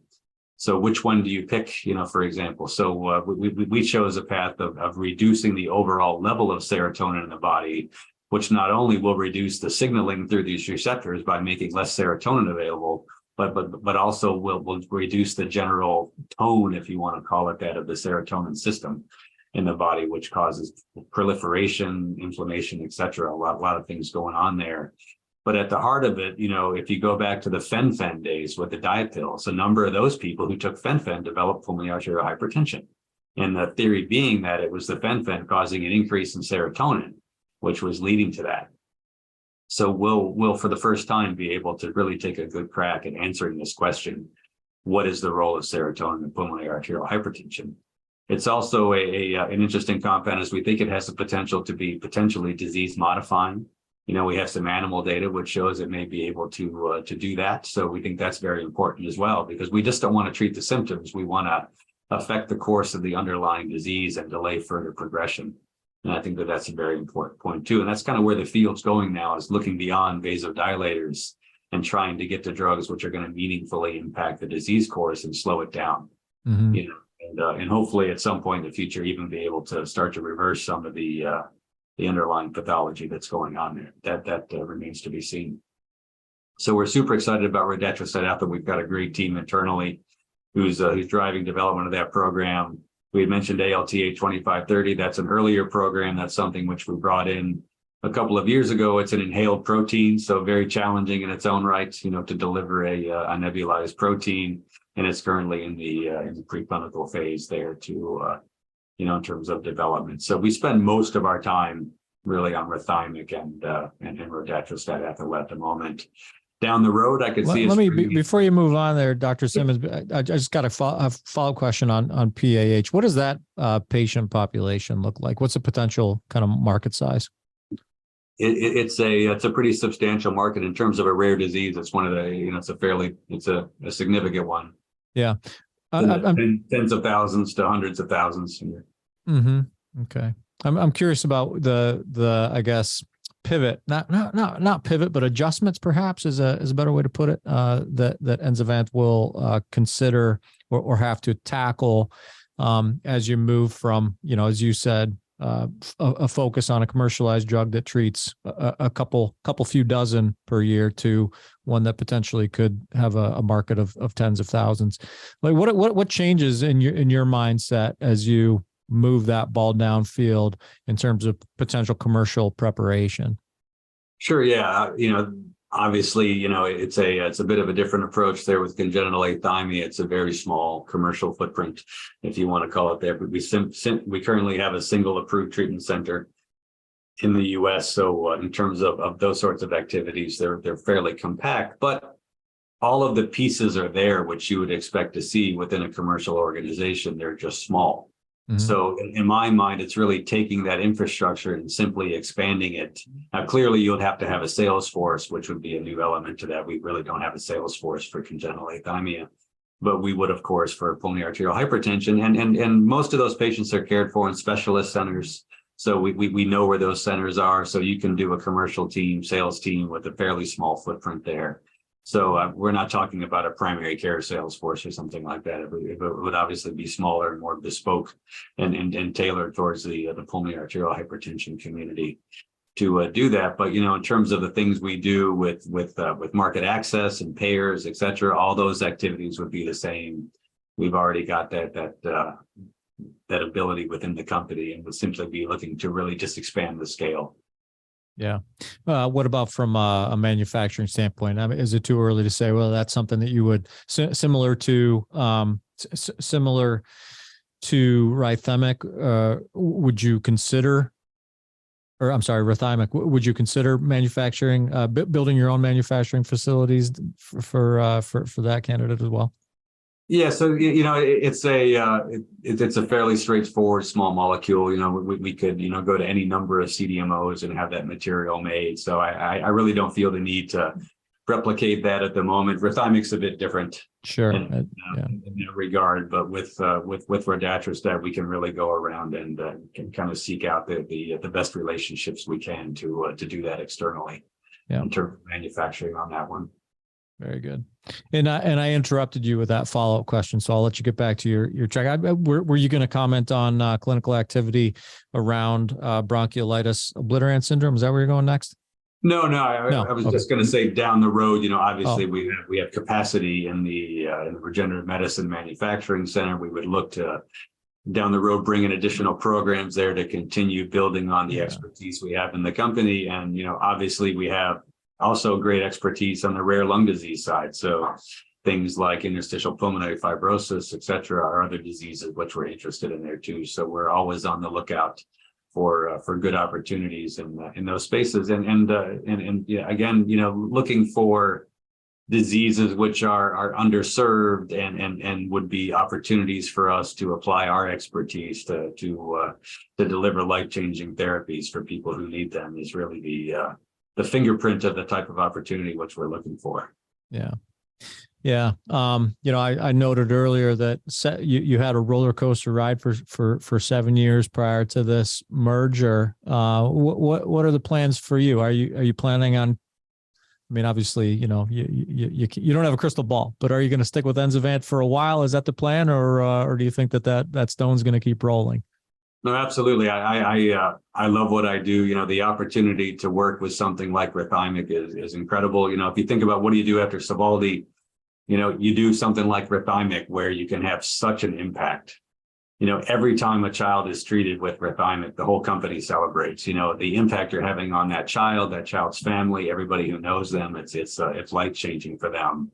So which one do you pick, for example? So we chose a path of reducing the overall level of serotonin in the body, which not only will reduce the signaling through these receptors by making less serotonin available, but also will reduce the general tone, if you want to call it that, of the serotonin system in the body, which causes proliferation, inflammation, et cetera. A lot of things going on there. But at the heart of it, if you go back to the fen-phen days with the diet pills, a number of those people who took fen-phen developed pulmonary arterial hypertension. And the theory being that it was the fen-phen causing an increase in serotonin, which was leading to that. So we'll for the first time be able to really take a good crack at answering this question: what is the role of serotonin in pulmonary arterial hypertension? It's also an interesting compound, as we think it has the potential to be potentially disease modifying. We have some animal data which shows it may be able to do that. So we think that's very important as well, because we just don't want to treat the symptoms. We want to affect the course of the underlying disease and delay further progression. And I think that that's a very important point too. And that's kind of where the field's going now, is looking beyond vasodilators and trying to get to drugs which are going to meaningfully impact the disease course and slow it down. Mm-hmm. And hopefully at some point in the future, even be able to start to reverse some of the underlying pathology that's going on there. That remains to be seen. So we're super excited about Rethymic. We've got a great team internally who's driving development of that program. We had mentioned ALTA 2530. That's an earlier program. That's something which we brought in a couple of years ago. It's an inhaled protein, so very challenging in its own right, to deliver a nebulized protein. And it's currently in the preclinical phase there to in terms of development. So we spend most of our time really on Rethymic and Rethymic at the moment. Down the road, I could see. Let me before you move on there, Dr. Symonds. I just got a follow-up question on PAH. What does that patient population look like? What's the potential kind of market size? It's a pretty substantial market in terms of a rare disease. It's one of the it's a significant one. Yeah, tens of thousands to hundreds of thousands. Mm-hmm. Okay, I'm curious about the I guess pivot, not pivot, but adjustments perhaps is a better way to put it. That Enzyvant will consider or have to tackle as you move from, as you said, a focus on a commercialized drug that treats a couple few dozen per year to one that potentially could have a market of tens of thousands. Like what changes in your mindset as you move that ball downfield in terms of potential commercial preparation? Sure. Yeah. Obviously, it's a bit of a different approach there with congenital athymia. It's a very small commercial footprint, if you want to call it that. But we currently have a single approved treatment center in the U.S. So in terms of those sorts of activities, they're fairly compact, but all of the pieces are there, which you would expect to see within a commercial organization. They're just small. Mm-hmm. So in my mind, it's really taking that infrastructure and simply expanding it. Now, clearly, you'll have to have a sales force, which would be a new element to that. We really don't have a sales force for congenital athymia, but we would, of course, for pulmonary arterial hypertension. And most of those patients are cared for in specialist centers. So we know where those centers are. So you can do a commercial team, sales team with a fairly small footprint there. So we're not talking about a primary care sales force or something like that. It would obviously be smaller and more bespoke and tailored towards the pulmonary arterial hypertension community to do that. But in terms of the things we do with market access and payers, et cetera, all those activities would be the same. We've already got that ability within the company, and would simply be looking to really just expand the scale. Yeah. What about from a manufacturing standpoint? I mean, is it too early to say, well, that's something that you would similar to Rethymic, would you consider, or I'm sorry, Rethymic, would you consider manufacturing, building your own manufacturing facilities for that candidate as well? Yeah, so it's a fairly straightforward small molecule. We could go to any number of CDMOs and have that material made. So I really don't feel the need to replicate that at the moment. Rethymic's a bit different, sure, in that regard. But with Rethymic, we can really go around and can kind of seek out the best relationships we can to do that externally. Yeah. In terms of manufacturing on that one. Very good. And I interrupted you with that follow-up question, so I'll let you get back to your track. Were you going to comment on clinical activity around bronchiolitis obliterans syndrome? Is that where you're going next? No. I was just going to say down the road. Obviously we have capacity in the regenerative medicine manufacturing center. We would look to down the road bring in additional programs there to continue building on the expertise we have in the company. And obviously we have also great expertise on the rare lung disease side. So things like interstitial pulmonary fibrosis, et cetera, are other diseases which we're interested in there too. So we're always on the lookout for good opportunities in those spaces, and yeah, again, looking for diseases which are underserved and would be opportunities for us to apply our expertise to deliver life-changing therapies for people who need them is really the fingerprint of the type of opportunity which we're looking for. Yeah. Yeah. I noted earlier that you had a roller coaster ride for 7 years prior to this merger. What are the plans for you? Are you planning on, I mean, obviously, you don't have a crystal ball, but are you going to stick with Enzyvant for a while? Is that the plan, or do you think that stone's going to keep rolling? No, absolutely. I love what I do. The opportunity to work with something like Rethymic is incredible. If you think about what do you do after Sovaldi, you do something like Rethymic where you can have such an impact. Every time a child is treated with Rethymic, the whole company celebrates. The impact you're having on that child, that child's family, everybody who knows them. It's life changing for them,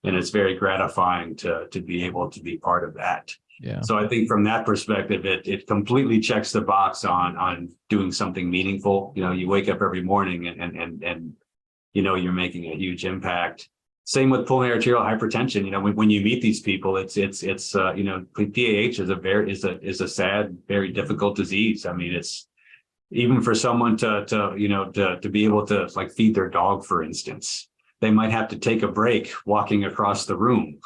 and it's very gratifying to be able to be part of that. Yeah. So I think from that perspective, it completely checks the box on doing something meaningful. You wake up every morning and you're making a huge impact. Same with pulmonary arterial hypertension. When you meet these people, it's PAH is a sad, very difficult disease. I mean, it's even for someone to be able to like feed their dog, for instance, they might have to take a break walking across the room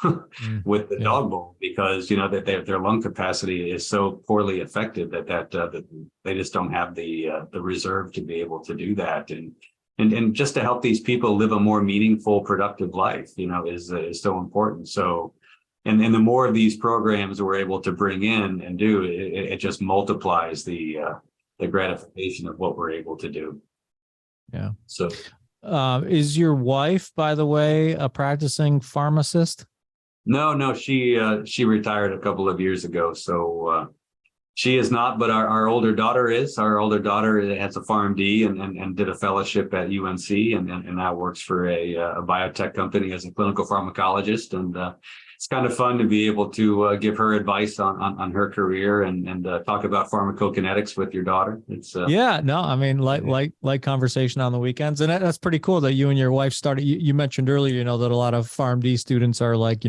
with the dog bowl because that their lung capacity is so poorly affected that they just don't have the reserve to be able to do that. And just to help these people live a more meaningful, productive life, is so important. So, and the more of these programs we're able to bring in and do, it just multiplies the gratification of what we're able to do. Yeah. So, is your wife, by the way, a practicing pharmacist? No, she retired a couple of years ago. So, she is not, but our older daughter is. Our older daughter has a Pharm.D and did a fellowship at UNC and now works for a biotech company as a clinical pharmacologist. And it's kind of fun to be able to give her advice on her career and talk about pharmacokinetics with your daughter. It's I mean, like conversation on the weekends, and that's pretty cool that you and your wife started. You mentioned earlier, that a lot of Pharm.D students are like,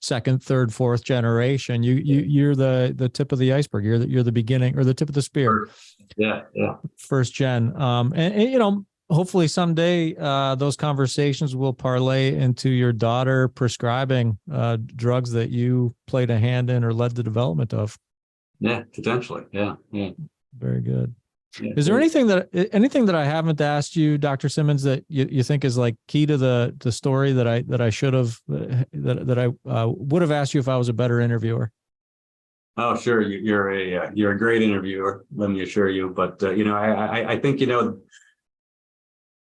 second, third, fourth generation. You're the tip of the iceberg. You're the beginning or the tip of the spear. Yeah. First gen. And hopefully someday those conversations will parlay into your daughter prescribing drugs that you played a hand in or led the development of. Yeah, potentially. Yeah. Very good. Yeah. Is there anything that I haven't asked you, Dr. Symonds, that you think is like key to the story that I should have that I would have asked you if I was a better interviewer? Oh, sure. You're a great interviewer, let me assure you. But I think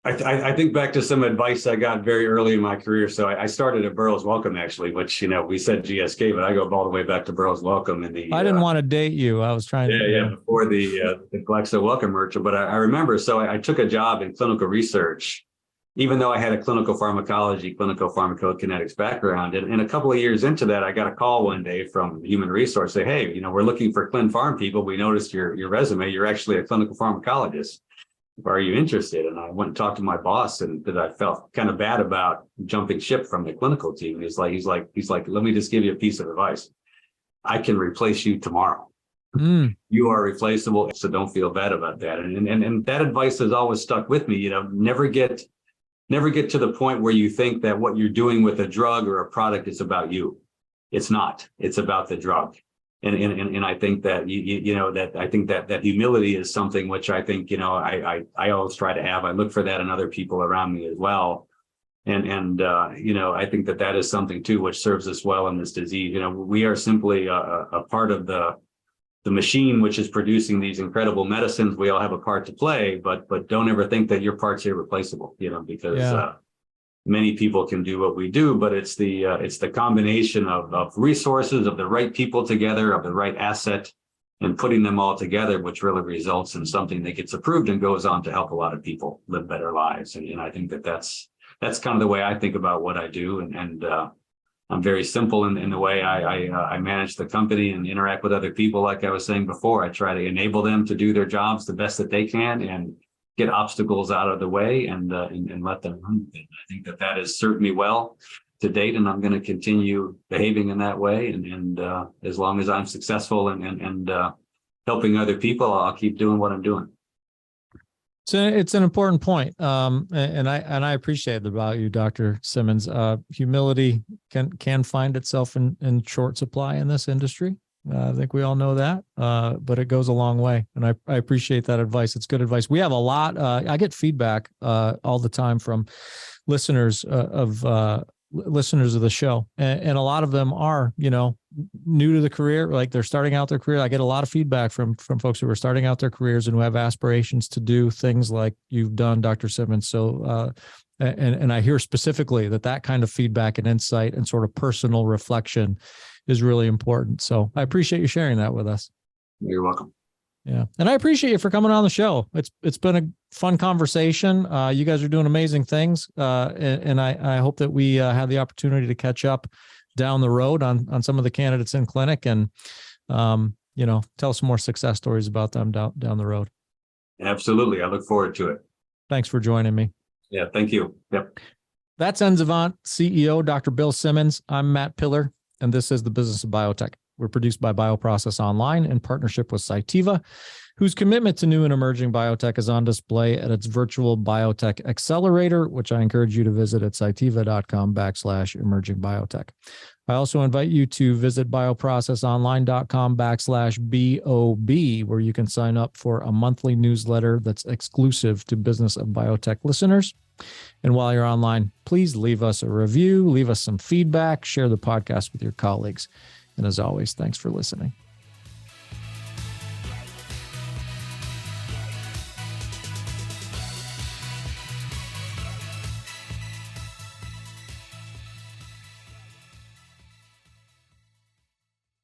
I think back to some advice I got very early in my career. So I started at Burroughs Wellcome, actually, which, we said GSK, but I go all the way back to Burroughs Wellcome. I didn't want to date you. I was trying to. Before the Glaxo Wellcome merger. But I remember, so I took a job in clinical research, even though I had a clinical pharmacology, clinical pharmacokinetics background. And a couple of years into that, I got a call one day from human resource say, hey, we're looking for clin pharm people. We noticed your resume. You're actually a clinical pharmacologist. Are you interested? And I went and talked to my boss, and because I felt kind of bad about jumping ship from the clinical team. He's like, let me just give you a piece of advice. I can replace you tomorrow. You are replaceable, so don't feel bad about that. And that advice has always stuck with me. Never get to the point where you think that what you're doing with a drug or a product is about you. It's not. It's about the drug. And I think that that humility is something which I think I always try to have. I look for that in other people around me as well, and I think that is something too which serves us well in this disease. We are simply a part of the machine which is producing these incredible medicines. We all have a part to play, but don't ever think that your part's irreplaceable. Because many people can do what we do, but it's the combination of resources, of the right people together, of the right asset, and putting them all together, which really results in something that gets approved and goes on to help a lot of people live better lives. And I think that's kind of the way I think about what I do. And I'm very simple in the way I manage the company and interact with other people. Like I was saying before, I try to enable them to do their jobs the best that they can and get obstacles out of the way and let them run with it. I think that has served me well to date, and I'm going to continue behaving in that way. And as long as I'm successful and helping other people, I'll keep doing what I'm doing. So it's an important point, and I appreciate it about you, Dr. Symonds. Humility can find itself in short supply in this industry. I think we all know that, but it goes a long way, and I appreciate that advice. It's good advice. We have a lot. I get feedback all the time from listeners of the show, and a lot of them are, new to the career, like they're starting out their career. I get a lot of feedback from folks who are starting out their careers and who have aspirations to do things like you've done, Dr. Symonds. So, and I hear specifically that kind of feedback and insight and sort of personal reflection is really important. So I appreciate you sharing that with us. You're welcome. Yeah. And I appreciate you for coming on the show. It's been a fun conversation. You guys are doing amazing things. And I hope that we have the opportunity to catch up down the road on some of the candidates in clinic and, tell some more success stories about them down the road. Absolutely. I look forward to it. Thanks for joining me. Yeah. Thank you. Yep. That's Enzyvant CEO, Dr. Bill Symonds. I'm Matt Pillar, and this is the Business of Biotech. We're produced by Bioprocess Online in partnership with Cytiva, whose commitment to new and emerging biotech is on display at its virtual biotech accelerator, which I encourage you to visit at cytiva.com/emerging biotech. I also invite you to visit bioprocessonline.com/BOB, where you can sign up for a monthly newsletter that's exclusive to Business of Biotech listeners. And while you're online, please leave us a review, leave us some feedback, share the podcast with your colleagues. And as always, thanks for listening.